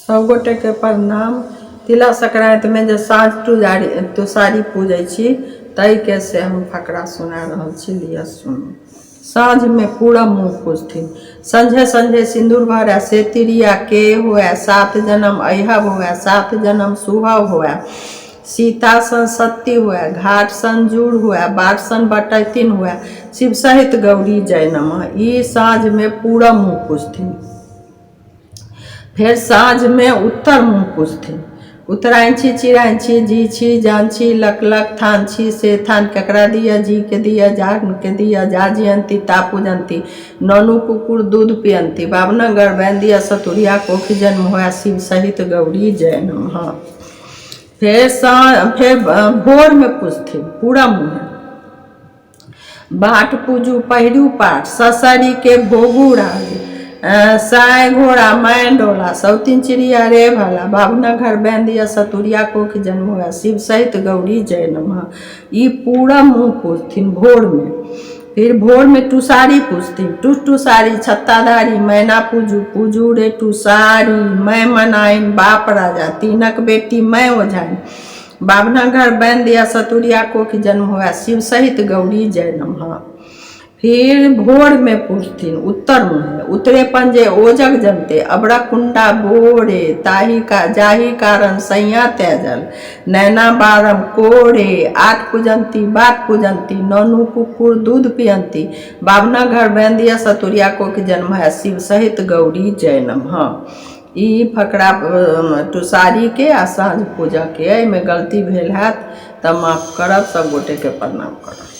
सब गोटे के प्रणाम। तिला संक्रांति में जो साँझ तुषारी पूजै छी तई के से हम फकरा सुना रहल छी, लिया सुनू। साँझ में पूरा मुँह पूजथिन, संझे संझे सिंदूर भरै से तिरिया के हुए, 7 जन्म अहब हुए, 7 जन्म सुहब हुए, सीता सन सत्ती हुए, घाट सन जूड़ हुए, बाट सन बटैतिन हुए, शिव सहित गौरी जय नमः। ई साँझ में पूरा मुँह पूजथिन। फिर साँझ में उत्तर मुँह पूजथिन। उतराइन छी, चिराइन छी, जी छी, जान छी, लक लक थान छी, से थान केकरा दिया, जी के दिया, जान के दिया, जा जियंती ता पूजंती, नौनु कुकुर दूध पियंती, बाबना गरबैन दिया, सतुरिया कोखी जन्म हुआ, शिव सहित गौरी जय नमः। फिर भोर में पूजथिन पूरा मुँह। बाट पूजू पहिरू पाठ, ससरी के भोगू राज, साय घोड़ा मैं डोला, सौतीन चिड़िया रे भला, बाबना घर बैन दिया, सतुरिया कोख जन्म हुआ, शिव सहित गौरी जय नमः। ई पूरा मुँह पूजथिन भोर में। फिर भोर में टुसारी पूजथिन। टुसारी छत्ताधारी, मैना पूजू पूजू रे टुसारी, मैं मनाइन बाप राजा, तीनक बेटी मैं ओझाइन, बाबना घर बैन दिया, सतुरिया कोख जन्म हुआ, शिव सहित गौरी जय नमः। फिर भोर में पूजथिन उत्तर मुँह। उतरे पंजे ओजग जनते, अबरा कुंडा बोरे, ताही का जाही कारण सैया त्याजल, नैना बारम कोरे, 8 पूजंती बाट पूजंती, नौनु कुकुर दूध पियंती, बाबना घर बैन दिया, सतुरिया कोख जन्म है, शिव सहित गौरी जय नमः। ई फकरा टुसारी के आ साँझ पूजा के। में गलती भेल हैत त माफ करब। सब गोटे के प्रणाम करब।